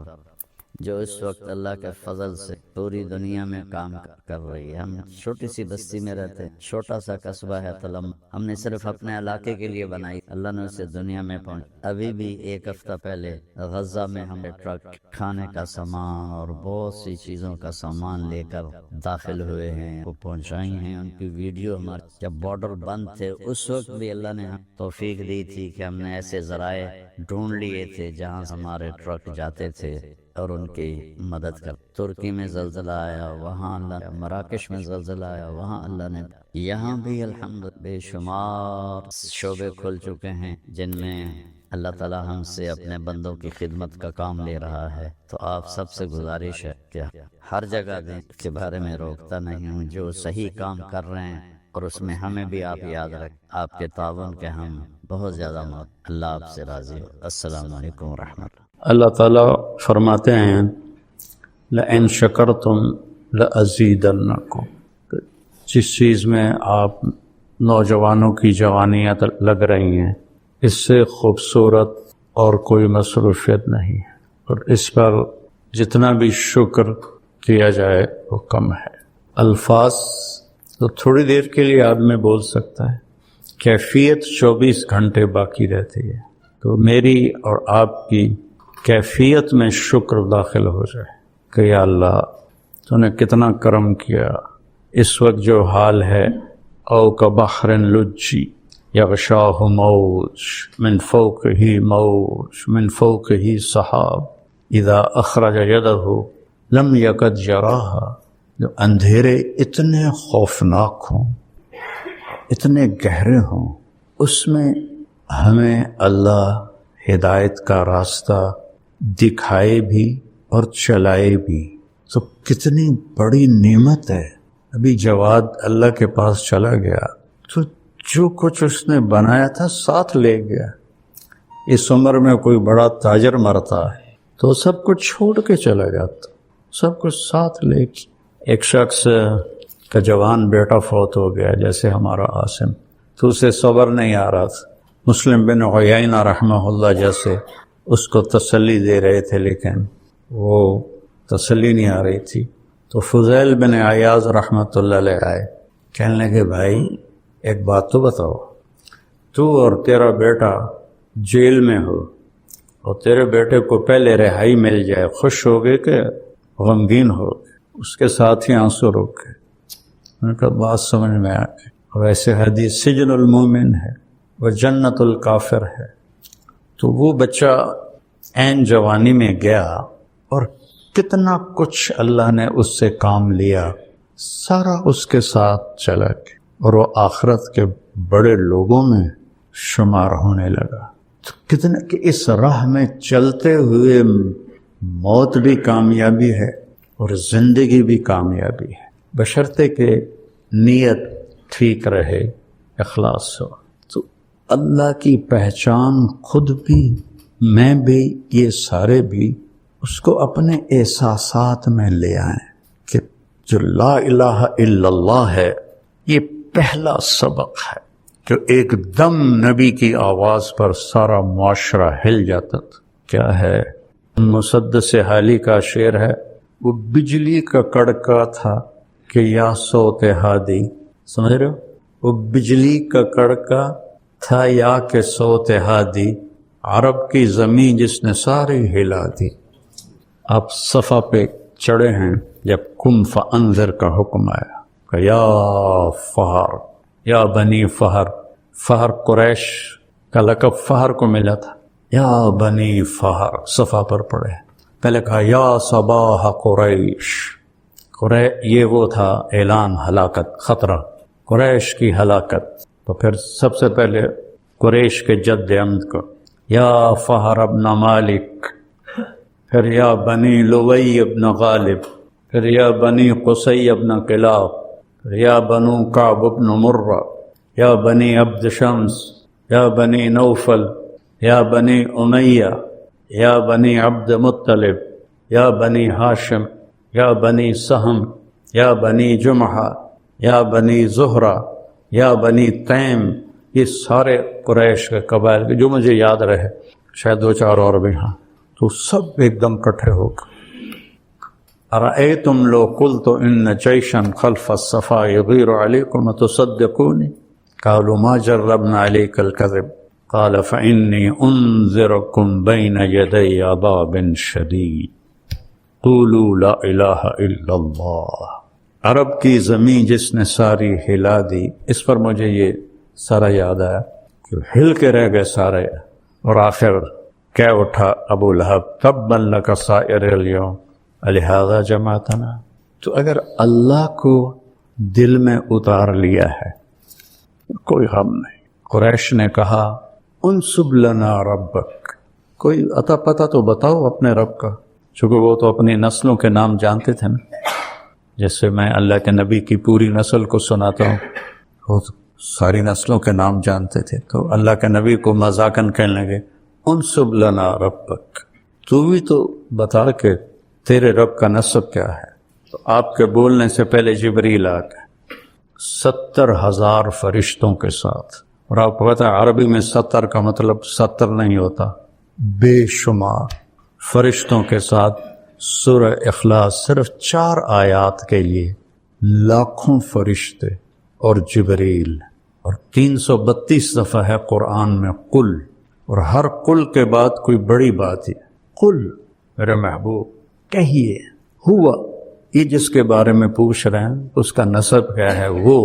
جو اس وقت اللہ کے فضل سے پوری دنیا میں کام کر رہی ہے۔ ہم چھوٹی سی بستی میں رہتے ہیں، چھوٹا سا قصبہ ہے تلم، ہم نے صرف اپنے علاقے کے لیے بنائی، اللہ نے اسے دنیا میں پہنچا۔ ابھی بھی 1 ہفتہ پہلے غزہ میں ہم نے ٹرک کھانے کا سامان اور بہت سی چیزوں کا سامان لے کر داخل ہوئے ہیں، وہ پہنچائی ہیں۔ ان کی ویڈیو ہمارے جب بارڈر بند تھے اس وقت بھی اللہ نے ہم توفیق دی تھی کہ ہم نے ایسے ذرائع ڈھونڈ لیے تھے جہاں ہمارے ٹرک جاتے تھے، اور ان کی مدد کر۔ ترکی میں زلزلہ آیا، وہاں اللہ نے، مراکش میں زلزلہ آیا، وہاں اللہ نے، یہاں بھی الحمد بے شمار شعبے کھل چکے ہیں جن میں اللہ تعالی ہم سے اپنے بندوں کی خدمت کا کام لے رہا ہے۔ تو آپ سب سے گزارش ہے کہ ہر جگہ دیں کے بارے میں روکتا نہیں ہوں، جو صحیح کام کر رہے ہیں، اور اس میں ہمیں بھی آپ یاد رکھیں، آپ کے تعاون کے ہم بہت زیادہ اللہ آپ سے راضی ہو۔ السلام علیکم ورحمۃ اللہ۔ اللہ تعالیٰ فرماتے ہیں لَإِن شَكَرْتُمْ لَأَزِيدَنَّكُمْ، جس چیز میں آپ نوجوانوں کی جوانیاں لگ رہی ہیں، اس سے خوبصورت اور کوئی مصروفیت نہیں ہے، اور اس پر جتنا بھی شکر کیا جائے وہ کم ہے۔ الفاظ تو تھوڑی دیر کے لیے آدمی بول سکتا ہے، کیفیت 24 گھنٹے باقی رہتی ہے۔ تو میری اور آپ کی کیفیت میں شکر داخل ہو جائے کہ یا اللہ تو نے کتنا کرم کیا۔ اس وقت جو حال ہے، او کبحر لجی یغشاہ موج من فوقہ موج من فوقہ سحاب اذا اخرج یدہ لم یکد یراہا، جو اندھیرے اتنے خوفناک ہوں، اتنے گہرے ہوں، اس میں ہمیں اللہ ہدایت کا راستہ دکھائے بھی اور چلائے بھی، تو کتنی بڑی نعمت ہے۔ ابھی جواد اللہ کے پاس چلا گیا تو جو کچھ اس نے بنایا تھا ساتھ لے گیا۔ اس عمر میں کوئی بڑا تاجر مرتا ہے تو سب کچھ چھوڑ کے چلا جاتا، سب کچھ ساتھ لے کے۔ ایک شخص کا جوان بیٹا فوت ہو گیا، جیسے ہمارا عاصم، تو اسے صبر نہیں آ رہا تھا۔ مسلم بن عیینہ رحمہ اللہ جیسے اس کو تسلی دے رہے تھے، لیکن وہ تسلی نہیں آ رہی تھی۔ تو فضیل بن عیاض رحمۃ اللہ علیہ آئے، کہنے لگے بھائی ایک بات تو بتاؤ، تو اور تیرا بیٹا جیل میں ہو، اور تیرے بیٹے کو پہلے رہائی مل جائے، خوش ہو گئے کہ غمگین ہو گئے؟ اس کے ساتھ ہی آنسو روک گئے۔ ان کا بات سمجھ میں آ گئی۔ ویسے حدیث سجن المومن ہے وہ جنت الکافر ہے۔ تو وہ بچہ عین جوانی میں گیا، اور کتنا کچھ اللہ نے اس سے کام لیا، سارا اس کے ساتھ چلا گیا۔ اور وہ آخرت کے بڑے لوگوں میں شمار ہونے لگا۔ تو کتنے کہ اس راہ میں چلتے ہوئے موت بھی کامیابی ہے اور زندگی بھی کامیابی ہے، بشرطے کہ نیت ٹھیک رہے، اخلاص ہو۔ تو اللہ کی پہچان خود بھی، میں بھی، یہ سارے بھی اس کو اپنے احساسات میں لے آئیں کہ جو لا الہ الا اللہ ہے یہ پہلا سبق ہے جو ایک دم نبی کی آواز پر سارا معاشرہ ہل جاتا تھا۔ کیا ہے؟ مسدس حالی کا شعر ہے، وہ بجلی کا کڑکا تھا کہ یا صوت ہادی، سمجھ رہے ہو؟ وہ بجلی کا کڑکا تھا یا کہ صوت ہادی، عرب کی زمین جس نے ساری ہلا دی۔ آپ صفا پہ چڑھے ہیں جب قم فانذر کا حکم آیا کہ یا فہر، یا بنی فہر، فہر قریش کا لقب فہر کو ملا تھا، یا بنی فہر صفا پر پڑھے۔ پہلے کہا یا صباح قریش، یہ وہ تھا اعلان ہلاکت، خطرہ قریش کی ہلاکت، تو پھر سب سے پہلے قریش کے جد عمد کو یا فہر ابن مالک، پھر یا بنی لوی ابن غالب، پھر یا بنی قصی ابن کلاب، پھر یا بنو کعب ابن مرہ، یا بنی عبد شمس، یا بنی نوفل، یا بنی امیہ، یا بنی عبد مطلب، یا بنی ہاشم، یا بنی سہم، یا بنی جمحہ، یا بنی زہرہ، یا بنی تیم، یہ سارے قریش کے قبائل کے جو مجھے یاد رہے، شاید دو چار اور بھی ہاں، تو سب ایک دم کٹھے ہو گئے۔ ارأیتم لو قلت ان جیشا خلف الصفا یغیر علیکم تصدقونی قالوا ما جربنا علیک الکذب قال فإنی انذرکم بین یدی عذاب شدید قولوا لا الہ الا اللہ۔ عرب کی زمین جس نے ساری ہلا دی، اس پر مجھے یہ سارا یاد آیا کہ ہل کے رہ گئے سارے، اور آخر کہہ اٹھا ابو لہب تبا لک سائر الیوم لہذا جمعتنا۔ تو اگر اللہ کو دل میں اتار لیا ہے کوئی غم نہیں۔ قریش نے کہا انسب لنا ربک، کوئی عطا پتہ تو بتاؤ اپنے رب کا، چونکہ وہ تو اپنی نسلوں کے نام جانتے تھے نا، جیسے میں اللہ کے نبی کی پوری نسل کو سناتا ہوں، وہ ساری نسلوں کے نام جانتے تھے، تو اللہ کے نبی کو مذاقاً کہنے لگے انسب لنا ربک، تو بھی تو بتا کہ تیرے رب کا نسب کیا ہے۔ تو آپ کے بولنے سے پہلے جبریل آ گئے 70,000 فرشتوں کے ساتھ، اور آپ کو پتہ ہے عربی میں 70 کا مطلب 70 نہیں ہوتا، بے شمار فرشتوں کے ساتھ سورہ اخلاص صرف 4 آیات کے لیے لاکھوں فرشتے اور جبریل، اور 332 دفعہ ہے قرآن میں قل، اور ہر قل کے بعد کوئی بڑی بات ہے، قل میرے محبوب کہیے، ہوا یہ جس کے بارے میں پوچھ رہے ہیں اس کا نسب کیا ہے، وہ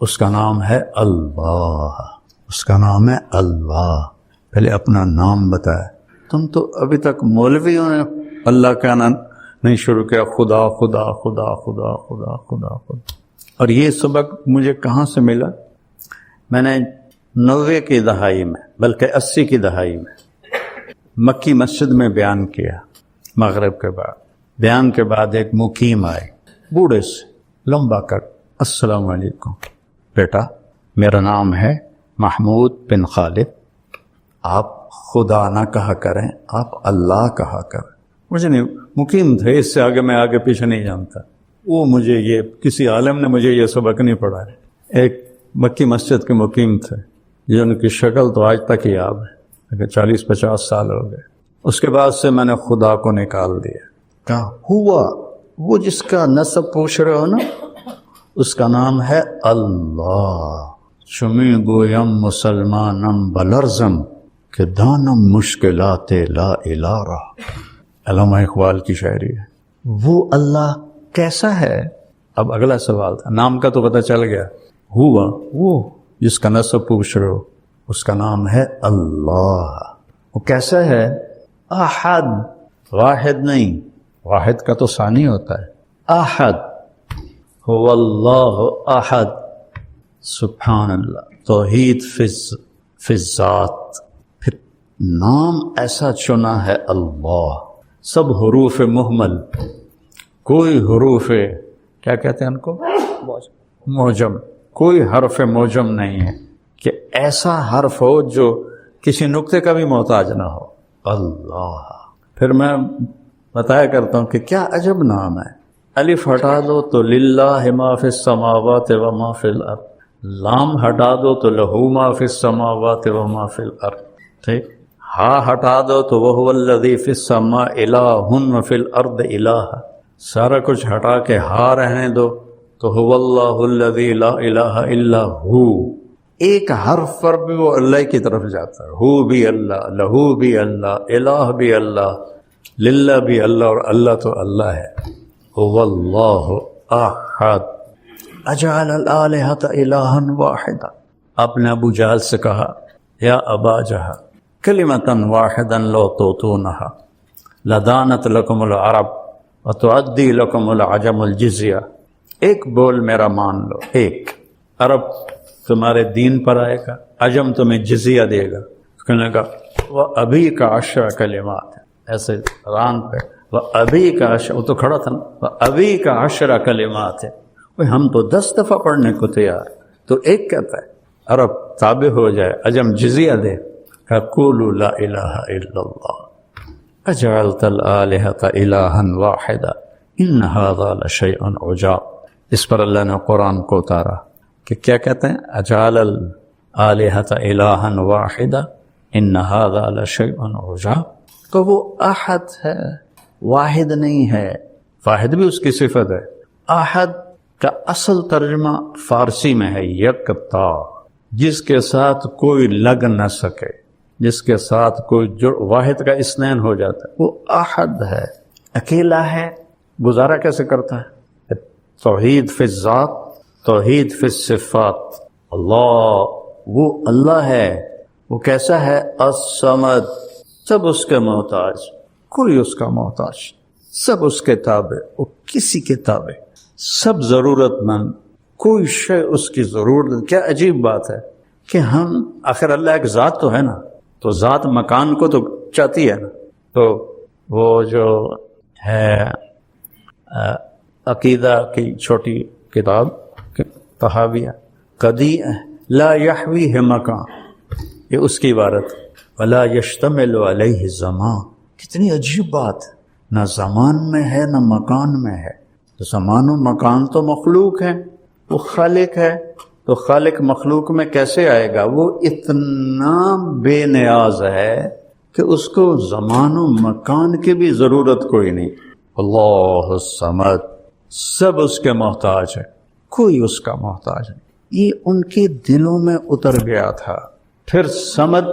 اس کا نام ہے اللہ، اس کا نام ہے اللہ۔ پہلے اپنا نام بتایا۔ تم تو ابھی تک مولویوں نے اللہ کہنا نہیں شروع کیا، خدا خدا خدا خدا خدا خدا خدا۔ اور یہ سبق مجھے کہاں سے ملا؟ میں نے 90 کی دہائی میں، بلکہ 80 کی دہائی میں مکی مسجد میں بیان کیا، مغرب کے بعد بیان کے بعد ایک مقیم آئے بوڑھے سے لمبا کٹ، السلام علیکم بیٹا، میرا نام ہے محمود بن خالد، آپ خدا نہ کہا کریں، آپ اللہ کہا کریں۔ مجھے نہیں، مقیم تھے، اس سے آگے میں آگے پیچھے نہیں جانتا، وہ مجھے یہ کسی عالم نے مجھے یہ سبق نہیں پڑھایا۔ ایک مکی مسجد کے مقیم تھے، یہ ان کی شکل تو آج تک یاد ہے، لیکن 40-50 سال ہو گئے۔ اس کے بعد سے میں نے خدا کو نکال دیا، کہا ہوا وہ جس کا نسب پوچھ رہے ہو نا، اس کا نام ہے اللہ۔ چمی گویم مسلمانم بلرزم کہ دانم مشکلات لا الہ رہا، علامہ اقبال کی شاعری ہے۔ وہ اللہ کیسا ہے؟ اب اگلا سوال تھا، نام کا تو پتہ چل گیا، ہوا وہ جس کا نسب پوچھ رہے ہو اس کا نام ہے اللہ۔ وہ کیسا ہے؟ احد، واحد نہیں، واحد کا تو ثانی ہوتا ہے، احد، هو اللہ احد، سبحان اللہ. توحید فی الذات. پھر نام ایسا چنا ہے اللہ، سب حروف مہمل، کوئی حروف کیا کہتے ہیں ان کو، موجم، کوئی حرف موجم نہیں ہے کہ ایسا حرف ہو جو کسی نقطے کا بھی محتاج نہ ہو. اللہ. پھر میں بتایا کرتا ہوں کہ کیا عجب نام ہے. الف ہٹا دو تو للہ ما فی السماوات و ما فی الارض، لام ہٹا دو تو لہو ما فی السماوات و ما فی الارض. ٹھیک. ہا ہٹا دو تو وہو الذی فی السماء الہ و فی الارض الہ. سارا کچھ ہٹا کے ہا رہنے دو تو هو اللہ الذی لا الہ الا ہو. ایک حرف پر بھی وہ اللہ کی طرف جاتا ہے. ہو بھی اللہ، لہو بھی اللہ، الہ بھی اللہ، للہ بھی اللہ، اور اللہ تو اللہ ہے. هو اللہ احد اجعل الآلہۃ الہا واحدا. آپ نے ابو جہل سے کہا یا ابا جہل کلمۃ واحدا لو توتونہا لدانت لکم العرب وتؤدی لکم العجم الجزیہ. ایک بول میرا مان لو، ایک. عرب تمہارے دین پر آئے گا، عجم تمہیں جزیہ دے گا. کہنے کا وہ ابھی کا 10 کلمات ہے، ایسے ران پہ وہ ابھی کا 10، وہ تو کھڑا تھا نا، وہ ابھی کا 10 کلمات ہے. ہم تو 10 دفعہ پڑھنے کو تیار. تو ایک کہتا ہے عرب تابع ہو جائے، عجم جزیہ دے. قولوا لا الہ الا اللہ اجعلت الآلہۃ الہا واحدا ان ھذا لشیء عجاب. اس پر اللہ نے قرآن کو اتارا کہ کیا کہتے ہیں، اجعل الآلہۃ الہا واحدا ان ھذا لشیء عجاب. تو وہ احد ہے، واحد نہیں ہے. واحد بھی اس کی صفت ہے. احد کا اصل ترجمہ فارسی میں ہے یکتا، جس کے ساتھ کوئی لگ نہ سکے، جس کے ساتھ کوئی واحد کا اثنین ہو جاتا ہے، وہ احد ہے. اکیلا ہے، گزارا کیسے کرتا ہے. توحید فی الذات، توحید فی الصفات. اللہ وہ اللہ ہے. وہ کیسا ہے، الصمد، سب اس کے محتاج، کوئی اس کا محتاج، سب اس کے تابع، وہ کسی کے تابع، سب ضرورت مند، کوئی شے اس کی ضرورت. کیا عجیب بات ہے کہ ہم آخر اللہ ایک ذات تو ہے نا، تو ذات مکان کو تو چاہتی ہے نا. تو وہ جو ہے عقیدہ کی چھوٹی کتاب تحاویہ قدی لا یحویہ مکان، یہ اس کی عبارت. ولا یشتمل علیہ زمان. کتنی عجیب بات، نہ زمان میں ہے نہ مکان میں ہے. تو زمان و مکان تو مخلوق ہے، وہ خالق ہے. تو خالق مخلوق میں کیسے آئے گا؟ وہ اتنا بے نیاز ہے کہ اس کو زمان و مکان کی بھی ضرورت کوئی نہیں. اللہ الصمد، سب اس کے محتاج ہے، کوئی اس کا محتاج نہیں. یہ ان کے دلوں میں اتر گیا تھا. پھر صمد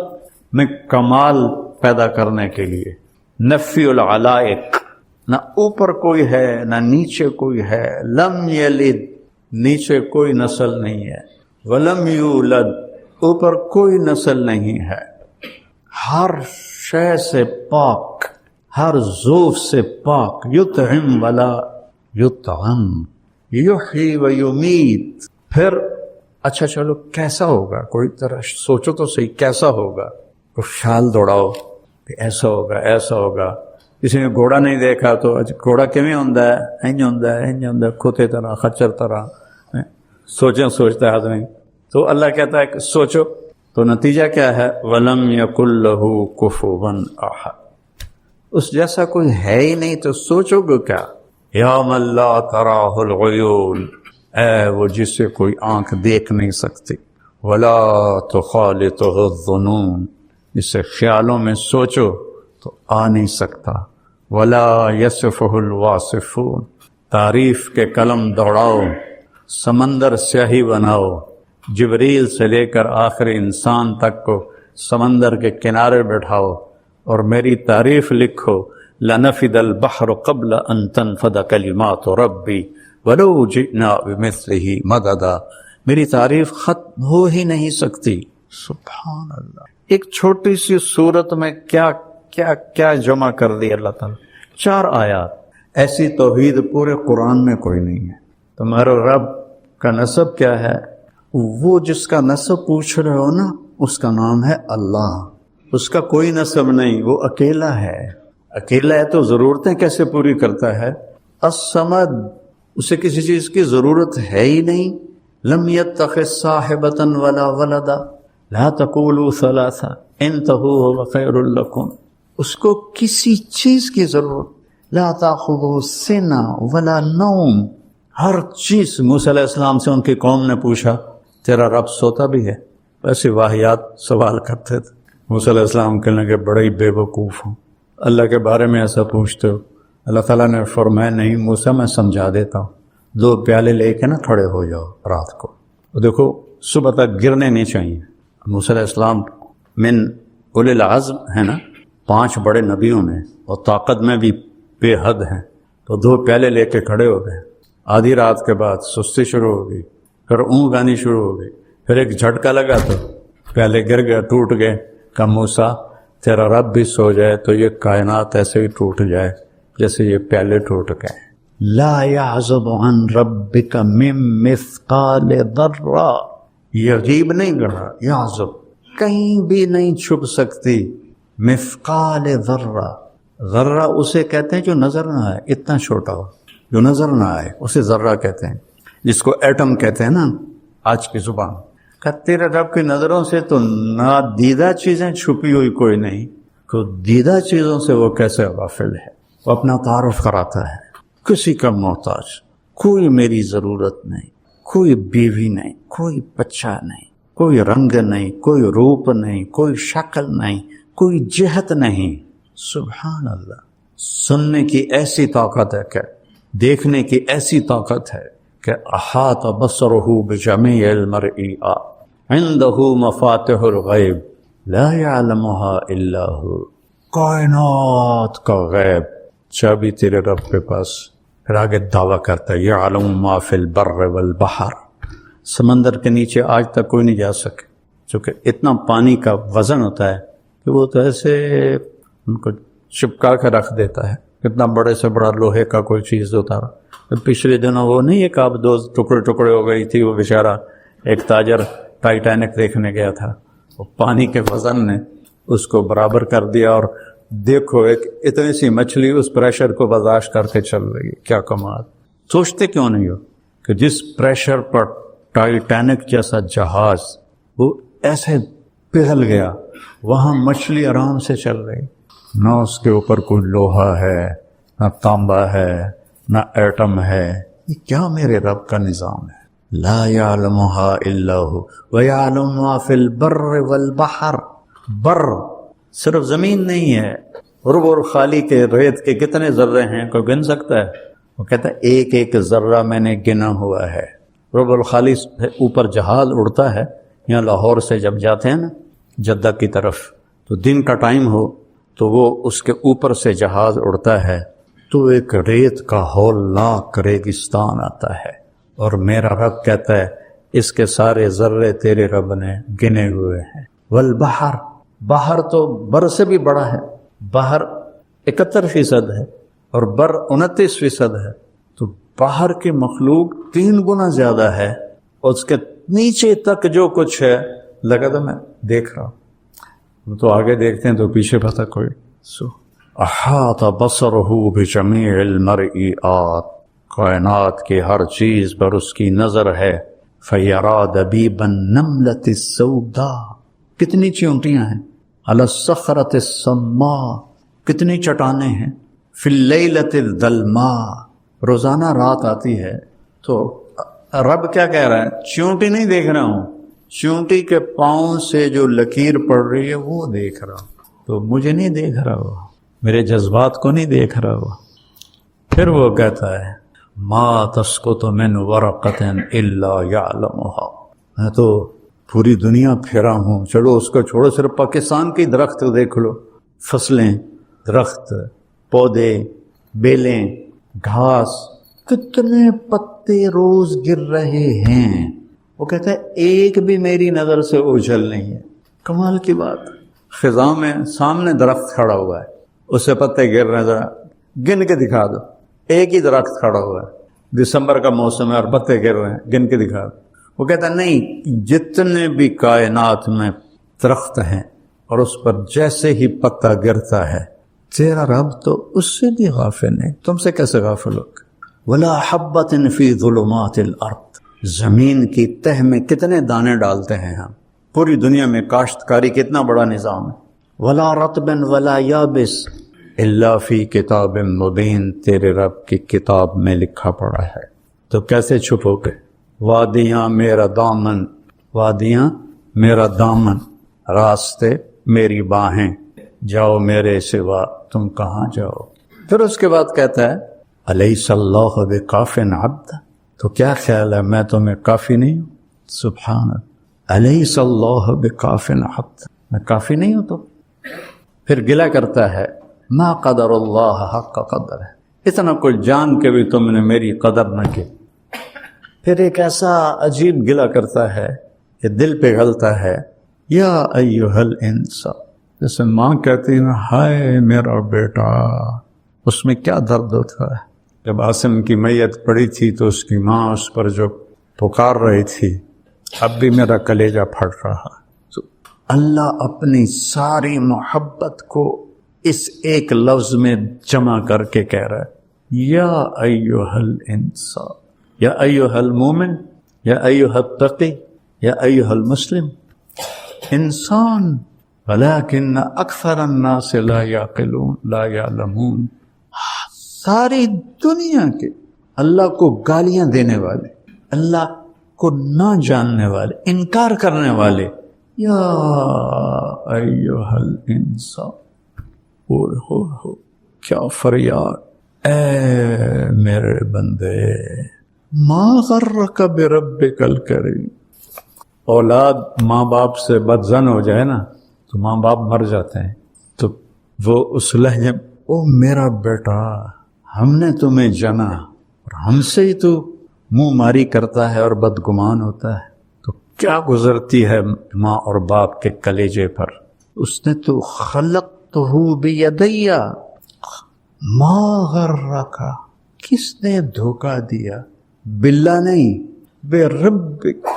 میں کمال پیدا کرنے کے لیے نفی العلائق، نہ اوپر کوئی ہے نہ نیچے کوئی ہے. لم یلد، نیچے کوئی نسل نہیں ہے. ولم یولد، اوپر کوئی نسل نہیں ہے. ہر شے سے پاک، ہر ذوف سے پاک. یطعم ولا یطعم، یحیی و یمیت. پھر اچھا چلو کیسا ہوگا، کوئی طرح سوچو تو صحیح کیسا ہوگا. تو خیال دوڑاؤ کہ ایسا ہوگا ایسا ہوگا. کسی نے گھوڑا نہیں دیکھا تو گھوڑا کیویں ہوندا ہے، انج ہوندا ہے، انج ہوندا ہے، کھوتے طرح، خچر طرح. سوچتا ہے آدمی. تو اللہ کہتا ہے کہ سوچو. تو نتیجہ کیا ہے، وَلَمْ يَكُنْ لَهُ كُفُوًا أَحَدٌ. اس جیسا کوئی ہے ہی نہیں تو سوچو گے کیا. یا من لا تراہ العیون، اے وہ جس سے کوئی آنکھ دیکھ نہیں سکتی. ولا تخالطہ الظنون، جس سے خیالوں میں سوچو تو آ نہیں سکتا. ولا یصفہ الواصفون، تعریف کے قلم دوڑاؤ، سمندر سیاہی بناؤ. جبریل سے لے کر آخر انسان تک کو سمندر کے کنارے بٹھاؤ اور میری تعریف لکھو. لنفد البحر قبل ان تنفد کلمات ربی ولو جئنا بمثلہ مددا. میری تعریف ختم ہو ہی نہیں سکتی. سبحان اللہ. ایک چھوٹی سی صورت میں کیا کیا کیا جمع کر دی اللہ تعالیٰ. 4 آیات. ایسی توحید پورے قرآن میں کوئی نہیں ہے. تمہارا رب کا نسب کیا ہے؟ وہ جس کا نسب پوچھ رہے ہو نا، اس کا نام ہے اللہ، اس کا کوئی نسب نہیں، وہ اکیلا ہے، اکیلا ہے تو ضرورتیں کیسے پوری کرتا ہے؟ الصمد، اسے کسی چیز کی ضرورت ہے ہی نہیں، لم يتخذ صاحبۃ ولا ولدا، لا تقولوا ثلاثہ انتہوا هو خیر لکم، اس کو کسی چیز کی ضرورت، لا تاخذہ سنہ ولا نوم، ہر چیز۔ موسیٰ علیہ السلام سے ان کی قوم نے پوچھا تیرا رب سوتا بھی ہے؟ ایسے واہیات سوال کرتے تھے۔ موسیٰ علیہ السلام کہنے کے بڑے ہی بے وقوف ہوں، اللہ کے بارے میں ایسا پوچھتے ہو؟ اللہ تعالیٰ نے فرمایا نہیں موسیٰ، میں سمجھا دیتا ہوں، 2 پیالے لے کے نا کھڑے ہو جاؤ رات کو، دیکھو صبح تک گرنے نہیں چاہیے۔ موسیٰ علیہ السلام من اولی العزم ہے نا، 5 بڑے نبیوں میں، اور طاقت میں بھی بے حد ہیں، تو 2 پیالے لے کے کھڑے ہو گئے۔ آدھی رات کے بعد سستی شروع ہو گئی، پھر اونگ آنی شروع ہو گئی، پھر ایک جھٹکا لگا تو پیالے گر گئے، ٹوٹ گئے۔ کہ موسیٰ تیرا رب بھی سو جائے تو یہ کائنات ایسے ہی ٹوٹ جائے جیسے یہ پیالے ٹوٹ گئے۔ لا يعزب عن ربك من مثقال ذرہ، یہ عجیب نہیں گڑا، یعزب کہیں بھی نہیں چھپ سکتی، مثقال ذرہ، ذرہ اسے کہتے ہیں جو نظر نہ آئے، اتنا چھوٹا ہو جو نظر نہ آئے اسے ذرہ کہتے ہیں، جس کو ایٹم کہتے ہیں نا آج کی زبان۔ کہ تیرے رب کی نظروں سے تو نادیدہ چیزیں چھپی ہوئی کوئی نہیں، تو دیدہ چیزوں سے وہ کیسے غافل ہے؟ وہ اپنا تعارف کراتا ہے، کسی کا محتاج، کوئی میری ضرورت نہیں، کوئی بیوی نہیں، کوئی بچہ نہیں، کوئی رنگ نہیں، کوئی روپ نہیں، کوئی شکل نہیں، کوئی جہت نہیں۔ سبحان اللہ، سننے کی ایسی طاقت ہے کہ دیکھنے کی ایسی طاقت ہے کہ احاط بصرہ بجمیع المرئی عنده مفاتح الغیب لا يعلمها الا هو، کائنات کا غیب چابی تیرے رب کے پاس۔ پھر آگے دعویٰ کرتا ہے یعلم ما فی البر والبحر، سمندر کے نیچے آج تک کوئی نہیں جا سکے، چونکہ اتنا پانی کا وزن ہوتا ہے کہ وہ تو ایسے ان کو چپکا کے رکھ دیتا ہے، اتنا بڑے سے بڑا لوہے کا کوئی چیز ہوتا رہا۔ پچھلے دنوں وہ نہیں ایک آپ 2 ٹکڑے ہو گئی تھی، وہ بیچارہ ایک تاجر ٹائٹینک دیکھنے گیا تھا، وہ پانی کے وزن نے اس کو برابر کر دیا، اور دیکھو ایک اتنی سی مچھلی اس پریشر کو برداشت کر کے چل رہی ہے، کیا کمال۔ سوچتے کیوں نہیں ہو کہ جس پریشر پر ٹائٹینک جیسا جہاز وہ ایسے پگھل گیا، وہاں مچھلی آرام سے چل رہی، نہ اس کے اوپر کوئی لوہا ہے، نہ تانبا ہے، نہ ایٹم ہے۔ یہ کیا میرے رب کا نظام ہے؟ لا يعلمها الا هو ويعلم ما في البر والبحر، بر صرف زمین نہیں ہے، رب اور خالی کے ریت کے کتنے ذرے ہیں کوئی گن سکتا ہے؟ وہ کہتا ہے ایک ایک ذرہ میں نے گنا ہوا ہے۔ رب الخالی سے اوپر جہاز اڑتا ہے، یہاں لاہور سے جب جاتے ہیں نا جدہ کی طرف، تو دن کا ٹائم ہو تو وہ اس کے اوپر سے جہاز اڑتا ہے تو ایک ریت کا ہولناک ریگستان آتا ہے، اور میرا رب کہتا ہے اس کے سارے ذرے تیرے رب نے گنے ہوئے ہیں۔ والبحر، بحر تو بر سے بھی بڑا ہے، بحر 71% ہے اور بر 29% ہے، تو بحر کی مخلوق 3 گنا زیادہ ہے، اور اس کے نیچے تک جو کچھ ہے لگا تو میں دیکھ رہا ہوں، تو آگے دیکھتے ہیں تو پیچھے پتہ کوئی۔ احاط بصرہ بجمیع المرئیات، کائنات کی ہر چیز پر اس کی نظر ہے۔ فیرا دبیب النملۃ السوداء، کتنی چیونٹیاں ہیں، علی الصخرۃ الصماء، کتنی چٹانیں ہیں، فی اللیلۃ الظلماء، روزانہ رات آتی ہے تو رب کیا کہہ رہا ہے؟ چیونٹی نہیں دیکھ رہا ہوں، چیونٹی کے پاؤں سے جو لکیر پڑ رہی ہے وہ دیکھ رہا ہوں، تو مجھے نہیں دیکھ رہا ہوا، میرے جذبات کو نہیں دیکھ رہا ہوا۔ پھر وہ کہتا ہے ما تسقط من ورقۃ الا یعلمها، میں تو پوری دنیا پھیرا ہوں، چلو اس کو چھوڑو، صرف پاکستان کی درخت دیکھ لو، فصلیں، درخت، پودے، بیلیں، گھاس، کتنے پتے روز گر رہے ہیں، وہ کہتا ہے ایک بھی میری نظر سے اوجھل نہیں ہے۔ کمال کی بات، خزاں میں سامنے درخت کھڑا ہوا ہے، اس سے پتے گر رہے ہیں، ذرا گن کے دکھا دو، ایک ہی درخت کھڑا ہوا ہے، دسمبر کا موسم ہے اور پتے گر رہے ہیں، گن کے دکھا دو، وہ کہتا نہیں، جتنے بھی کائنات میں درخت ہیں اور اس پر جیسے ہی پتا گرتا ہے، تیرا رب تو اس سے بھی غافل ہے، تم سے کیسے غافل ہوگا؟ ولا حبۃ فی ظلمات الارض، زمین کی تہ میں کتنے دانے ڈالتے ہیں ہم، پوری دنیا میں کاشتکاری کتنا بڑا نظام ہے، ولا رطب ولا یابس الا فی کتاب مبین، تیرے رب کی کتاب میں لکھا پڑا ہے، تو کیسے چھپو گے؟ وادیاں میرا دامن، وادیاں میرا دامن، راستے میری باہیں، جاؤ میرے سوا تم کہاں جاؤ۔ پھر اس کے بعد کہتا ہے الیس اللہ بکاف عبدہ، تو کیا خیال ہے میں تمہیں کافی نہیں ہوں؟ سبحان اللہ، الیس اللہ بکاف عبدہ، میں کافی نہیں ہوں؟ تو پھر گلہ کرتا ہے ما قدر اللہ حق قدر ہے، اتنا کچھ جان کے بھی تم نے میری قدر نہ کی۔ پھر ایک ایسا عجیب گلہ کرتا ہے کہ دل پہ گلتا ہے، یا ایھا الانسان، جیسے ماں کہتی ہے ہائے میرا بیٹا، اس میں کیا درد ہوتا ہے۔ جب عاصم کی میت پڑی تھی تو اس کی ماں اس پر جو پکار رہی تھی، اب بھی میرا کلیجہ پھٹ رہا۔ تو اللہ اپنی ساری محبت کو اس ایک لفظ میں جمع کر کے کہہ رہا ہے، یا ایھا الانسان، یا ایھا المومن، یا ایھا التقی، یا ایھا المسلم، انسان، ولکن اکثر الناس لا یعقلون لا یعلمون، ساری دنیا کے اللہ کو گالیاں دینے والے، اللہ کو نہ جاننے والے، انکار کرنے والے، یا ایھا الانسان، ہو کیا فریاد، اے میرے بندے، ما غرک بربک الکریم۔ اولاد ماں باپ سے بدزن ہو جائے نا تو ماں باپ مر جاتے ہیں، تو وہ اس لہجے، او میرا بیٹا، ہم نے تمہیں جنا اور ہم سے ہی تو منہ ماری کرتا ہے اور بدگمان ہوتا ہے، تو کیا گزرتی ہے ماں اور باپ کے کلیجے پر۔ اس نے تو خلقتہ بیدی، ما غرک، کس نے دھوکہ دیا، باللہ نہیں، بے ربک،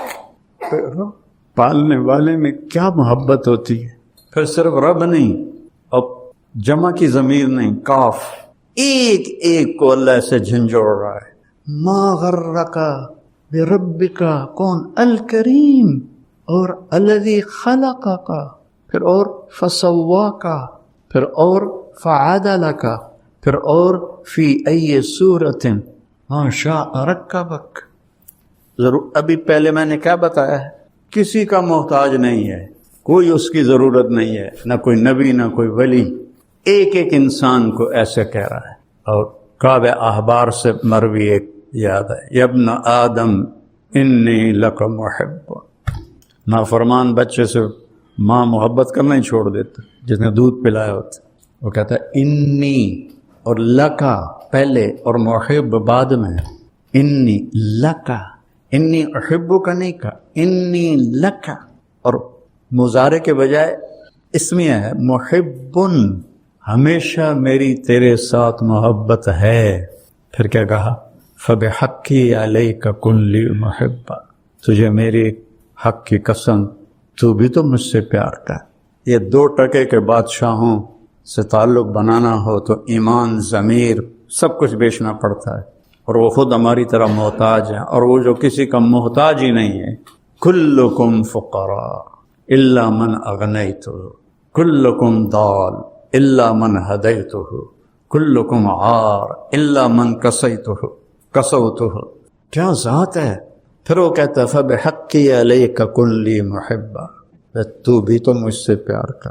پالنے والے میں کیا محبت ہوتی ہے۔ پھر صرف رب نہیں، اب جمع کی ضمیر نہیں، کاف، ایک ایک کو اللہ سے جھنجھوڑ رہا ہے۔ ما غرک بربک، کون؟ الکریم، اور الذی خلقک، پھر اور فسواک، پھر اور فعدلک، پھر اور فی ای صورت ما شاء رکبک۔ ضرور ابھی پہلے میں نے کیا بتایا ہے، کسی کا محتاج نہیں ہے، کوئی اس کی ضرورت نہیں ہے، نہ کوئی نبی نہ کوئی ولی، ایک ایک انسان کو ایسے کہہ رہا ہے۔ اور کعب احبار سے مروی ایک یاد ہے، یا ابن آدم انی لک محب، نافرمان بچے سے ماں محبت کرنا ہی چھوڑ دیتا، جس نے دودھ پلایا ہوتا، وہ کہتا ہے انی، اور لکا پہلے اور محب بعد میں، انی لکا، انی احبک نہیں کہا، انی لکا، اور مضارع کے بجائے اسمیہ ہے، محبن، ہمیشہ میری تیرے ساتھ محبت ہے۔ پھر کیا کہا، فبحقی علیک کن لی محبا، تجھے میری حق کی قسم تو بھی تو مجھ سے پیار کر۔ یہ 2 ٹکے کے بادشاہوں سے تعلق بنانا ہو تو ایمان، ضمیر، سب کچھ بیچنا پڑتا ہے، اور وہ خود ہماری طرح محتاج ہیں، اور وہ جو کسی کا محتاج ہی نہیں ہے۔ کلکم فقراء الا من اغنیتہ، کلکم ضال الا من ہدیتہ، کلکم عار الا من کسوتہ۔ کیا ذات ہے۔ پھر وہ کہتا ہے فبحقی علیک کن لی محبا، تو بھی تو مجھ سے پیار کر۔